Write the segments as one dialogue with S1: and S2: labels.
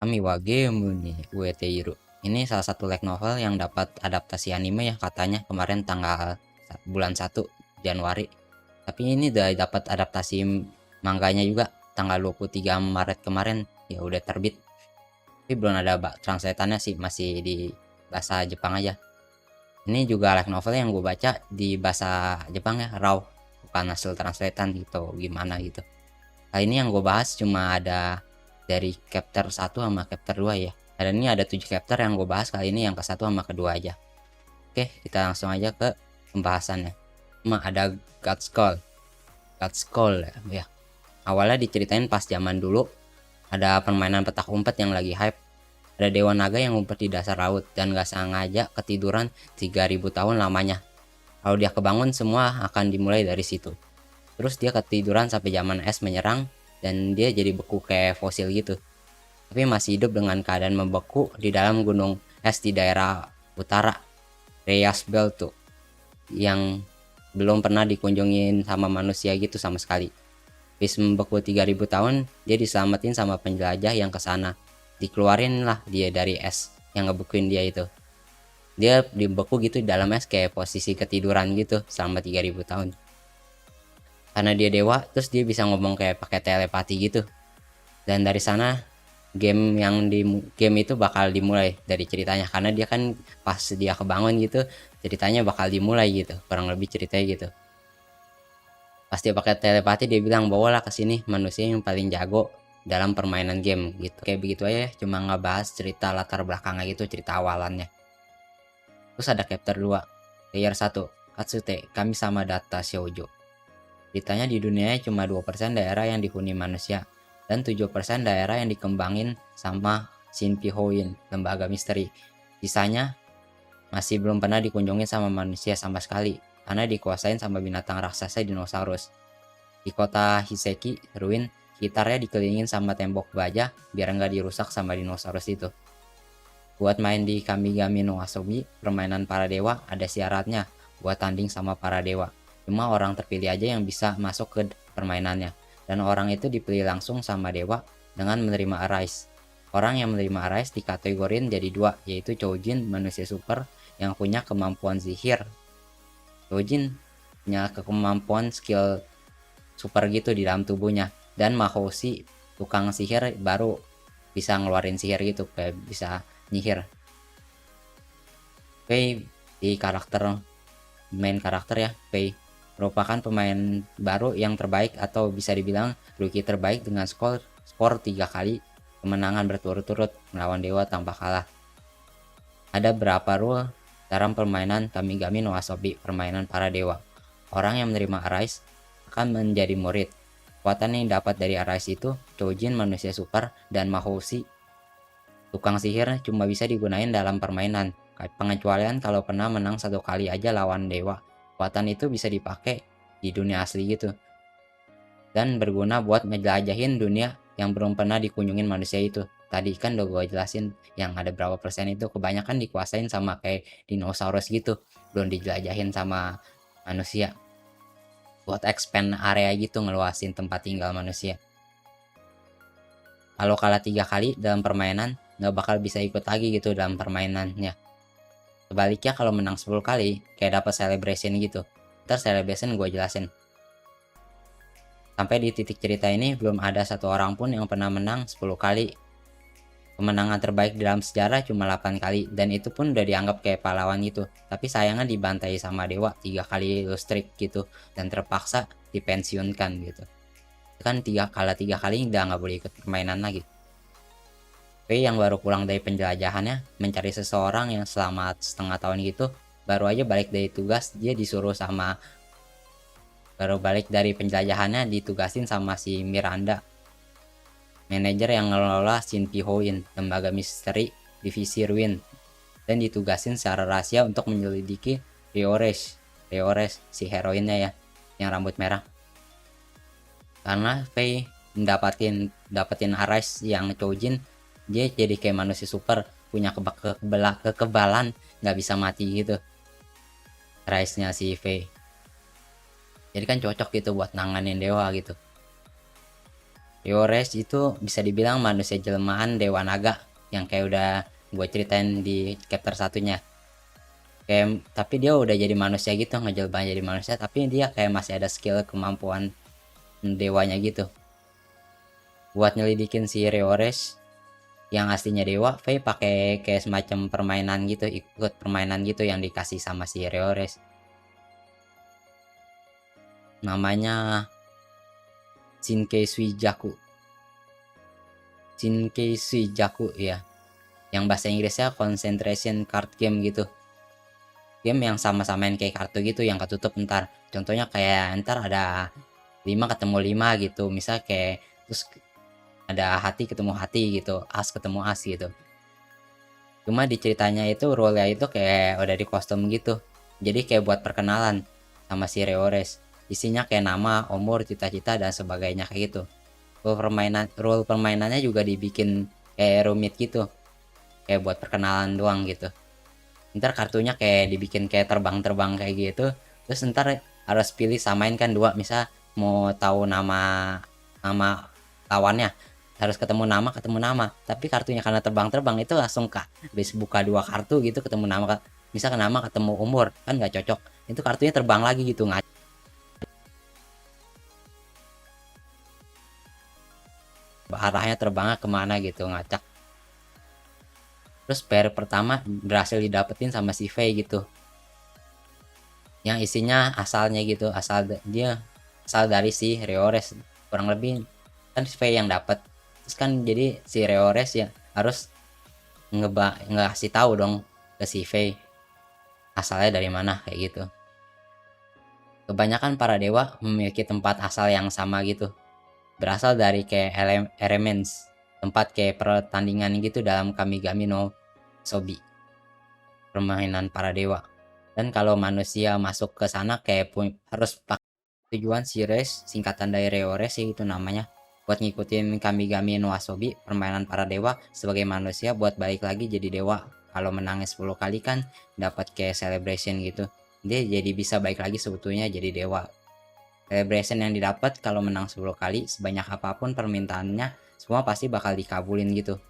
S1: Kami wa game nih Ueteiru. Ini salah satu light novel yang dapat adaptasi anime ya katanya kemarin tanggal bulan 1 Januari. Tapi ini udah dapat adaptasi mangganya juga tanggal 23 Maret kemarin ya udah terbit. Tapi belum ada translatannya sih, masih di bahasa Jepang aja. Ini juga light novel yang gue baca di bahasa Jepang ya, raw, bukan hasil translatean gitu gimana gitu. Kali ini yang gue bahas cuma ada dari chapter 1 sama chapter 2 ya. Dan ini ada 7 chapter yang gue bahas kali ini, yang ke-1 sama kedua aja. Oke, kita langsung aja ke pembahasannya. Ada God's Call. God's Call ya. Awalnya diceritain pas zaman dulu, ada permainan petak umpet yang lagi hype. Ada dewa naga yang ngumpet di dasar laut dan gak sengaja ketiduran 3000 tahun lamanya. Kalau dia kebangun, semua akan dimulai dari situ. Terus dia ketiduran sampai zaman es menyerang dan dia jadi beku kayak fosil gitu. Tapi masih hidup dengan keadaan membeku di dalam gunung es di daerah utara Reyes Belt tuh, yang belum pernah dikunjungin sama manusia gitu sama sekali. Habis membeku 3000 tahun, dia diselamatin sama penjelajah yang kesana. Dikeluarin lah dia dari es yang ngebekuin dia itu. Dia dibeku gitu di dalam es kayak posisi ketiduran gitu selama 3000 tahun. Karena dia dewa, terus dia bisa ngomong kayak pakai telepati gitu. Dan dari sana game itu bakal dimulai dari ceritanya, karena dia kan pas dia kebangun gitu ceritanya bakal dimulai gitu, kurang lebih ceritanya gitu. Pas dia pakai telepati dia bilang bawalah ke sini manusia yang paling jago dalam permainan game gitu. Kayak begitu aja, cuma ngebahas cerita latar belakangnya gitu, cerita awalannya. Terus ada chapter 2, layer 1, Katsute Kami Sama Data Shoujo. Ceritanya di dunianya cuma 2% daerah yang dihuni manusia dan 7% daerah yang dikembangin sama Shinpi Hoin, lembaga misteri. Sisanya masih belum pernah dikunjungi sama manusia sama sekali karena dikuasain sama binatang raksasa dinosaurus. Di kota Hiseki, ruin, sekitarnya dikelilingin sama tembok baja biar nggak dirusak sama dinosaurus itu. Buat main di Kamigami no Asobi, permainan para dewa, ada syaratnya buat tanding sama para dewa. Cuma orang terpilih aja yang bisa masuk ke permainannya. Dan orang itu dipilih langsung sama dewa dengan menerima arise. Orang yang menerima arise dikategorin jadi 2, yaitu Choujin, manusia super yang punya kemampuan sihir. Choujin punya kemampuan skill super gitu di dalam tubuhnya. Dan Mahoshi, tukang sihir baru bisa ngeluarin sihir gitu, kayak bisa nyihir. Fei di main karakter ya, Fei merupakan pemain baru yang terbaik atau bisa dibilang rookie terbaik dengan skor 3 kali kemenangan berturut-turut melawan dewa tanpa kalah. Ada berapa rule dalam permainan Kamigami no Asobi, permainan para dewa. Orang yang menerima arise akan menjadi murid. Kekuatan yang dapat dari arise itu Choujin, manusia super, dan Mahoshi, tukang sihir, cuma bisa digunain dalam permainan. Pengecualian kalau pernah menang 1 kali aja lawan dewa. Kekuatan itu bisa dipakai di dunia asli gitu dan berguna buat ngejelajahin dunia yang belum pernah dikunjungin manusia itu. Tadi kan udah gue jelasin yang ada berapa persen itu kebanyakan dikuasain sama kayak dinosaurus gitu, belum dijelajahin sama manusia. Buat expand area gitu, ngeluasin tempat tinggal manusia. Kalau kalah 3 kali dalam permainan nggak bakal bisa ikut lagi gitu dalam permainannya. Sebaliknya kalau menang 10 kali, kayak dapat celebration gitu. Ntar celebration gue jelasin. Sampai di titik cerita ini belum ada satu orang pun yang pernah menang 10 kali. Kemenangan terbaik dalam sejarah cuma 8 kali, dan itu pun udah dianggap kayak pahlawan gitu. Tapi sayangnya dibantai sama dewa 3 kali streak gitu, dan terpaksa dipensiunkan gitu. Kan 3 kali udah nggak boleh ikut permainan lagi. P yang baru pulang dari penjelajahannya mencari seseorang yang selamat setengah tahun gitu, baru aja balik dari tugas dia disuruh sama baru balik dari penjelajahannya ditugasin sama si Miranda, manajer yang ngelola Shinpi Hoin, lembaga misteri divisi ruin, dan ditugasin secara rahasia untuk menyelidiki Ryores si heroinnya ya, yang rambut merah. Karena Faye dapatin arise yang Choujin, dia jadi kayak manusia super, punya kekebalan nggak bisa mati gitu rise-nya si V. Jadi kan cocok gitu buat nanganin dewa gitu. Ryores itu bisa dibilang manusia jelmaan Dewa Naga yang kayak udah gue ceritain di chapter satunya. Kayak tapi dia udah jadi manusia gitu, ngejelma jadi manusia, tapi dia kayak masih ada skill kemampuan dewanya gitu. Buat nyelidikin si Ryores yang aslinya dewa, Faye pakai kayak semacam permainan gitu, ikut permainan gitu yang dikasih sama si Ryores. Namanya Shinkei Suijaku. Shinkei Suijaku ya. Yang bahasa Inggrisnya concentration card game gitu. Game yang sama-samain kayak kartu gitu yang ketutup ntar. Contohnya kayak ntar ada 5 ketemu 5 gitu. Misal kayak terus ada hati ketemu hati gitu, as ketemu as gitu. Cuma di ceritanya itu role-nya itu kayak udah di kostum gitu. Jadi kayak buat perkenalan sama si Ryores. Isinya kayak nama, umur, cita-cita dan sebagainya kayak gitu. Role permainannya juga dibikin kayak rumit gitu. Kayak buat perkenalan doang gitu. Ntar kartunya kayak dibikin kayak terbang-terbang kayak gitu. Terus ntar harus pilih samain kan dua. Misal mau tahu nama lawannya, harus ketemu nama, tapi kartunya karena terbang-terbang itu langsung kak habis buka dua kartu gitu ketemu nama, misal nama ketemu umur kan nggak cocok, itu kartunya terbang lagi gitu, nggak arahnya terbangnya kemana gitu, ngacak. Terus pair pertama berhasil didapetin sama si Faye gitu, yang isinya asalnya gitu, dia asal dari si Ryores kurang lebih, kan si Faye yang dapet. Terus kan jadi si Ryores ya harus ngasih tahu dong ke si Faye asalnya dari mana kayak gitu. Kebanyakan para dewa memiliki tempat asal yang sama gitu. Berasal dari kayak elements, tempat kayak pertandingan gitu dalam Kamigami no Sobi, permainan para dewa. Dan kalau manusia masuk ke sana kayak harus pakai tujuan Shires, singkatan dari Ryores itu namanya, buat ngikutin Kamigami no Asobi, permainan para dewa sebagai manusia buat balik lagi jadi dewa. Kalau menangnya 10 kali kan dapat kayak celebration gitu. Dia jadi bisa balik lagi sebetulnya jadi dewa. Celebration yang didapat kalau menang 10 kali, sebanyak apapun permintaannya, semua pasti bakal dikabulin gitu.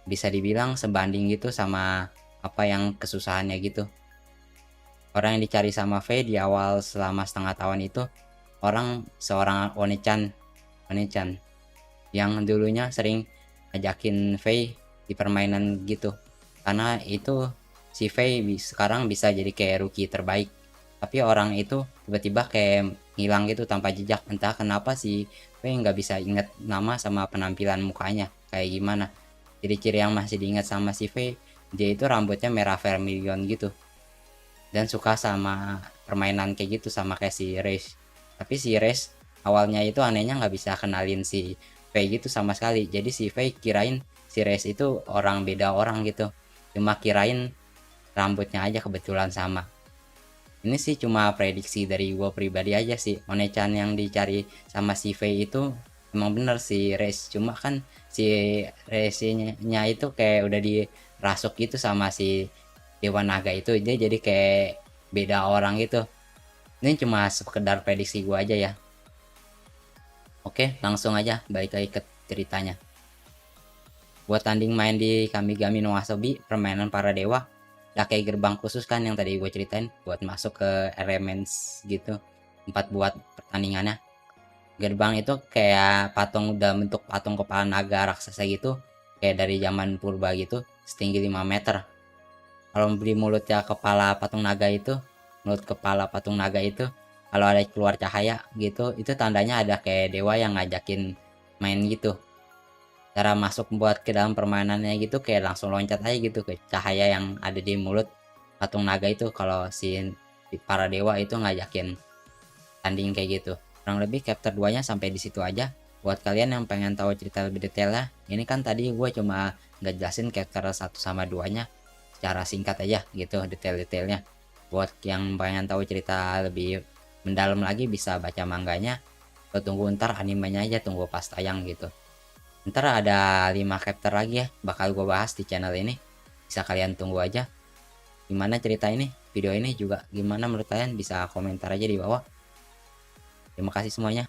S1: Bisa dibilang sebanding gitu sama apa yang kesusahannya gitu. Orang yang dicari sama Faye di awal selama setengah tahun itu seorang One-chan yang dulunya sering ajakin Faye di permainan gitu. Karena itu si Faye sekarang bisa jadi kayak rookie terbaik. Tapi orang itu tiba-tiba kayak ngilang gitu tanpa jejak. Entah kenapa si Faye nggak bisa inget nama sama penampilan mukanya kayak gimana. Jadi ciri yang masih diingat sama si Faye, dia itu rambutnya merah vermilion gitu. Dan suka sama permainan kayak gitu sama kayak si Reis. Tapi si Reis awalnya itu anehnya nggak bisa kenalin si Faye gitu sama sekali. Jadi si Faye kirain si Reis itu orang beda orang gitu. Cuma kirain rambutnya aja kebetulan sama. Ini sih cuma prediksi dari gue pribadi aja sih. One-chan yang dicari sama si Faye itu emang bener si Reis. Cuma kan si Reisnya itu kayak udah dirasuk gitu sama si Dewa Naga itu. Dia jadi kayak beda orang gitu. Ini cuma sekedar prediksi gue aja ya. Oke, langsung aja balik lagi ke ceritanya. Buat tanding main di Kamigami no Asobi, permainan para dewa, ada kayak gerbang khusus kan yang tadi gue ceritain buat masuk ke elements gitu, tempat buat pertandingannya. Gerbang itu kayak patung dalam bentuk patung kepala naga raksasa gitu, kayak dari zaman purba gitu, setinggi 5 meter. Kalau beli mulutnya kepala patung naga itu, mulut kepala patung naga itu, kalau ada keluar cahaya gitu, itu tandanya ada kayak dewa yang ngajakin main gitu. Cara masuk buat ke dalam permainannya gitu kayak langsung loncat aja gitu ke cahaya yang ada di mulut patung naga itu, kalau si para dewa itu ngajakin tanding kayak gitu. Kurang lebih chapter 2 nya sampai di situ aja. Buat kalian yang pengen tahu cerita lebih detailnya, ini kan tadi gue cuma nggak jelasin chapter 1 sama 2 nya secara singkat aja gitu detail-detailnya. Buat yang pengen tahu cerita lebih mendalam lagi bisa baca manganya, atau tunggu ntar animenya aja, tunggu pas tayang gitu. Ntar ada 5 chapter lagi ya bakal gue bahas di channel ini, bisa kalian tunggu aja. Gimana cerita ini, video ini juga gimana menurut kalian, bisa komentar aja di bawah. Terima kasih semuanya.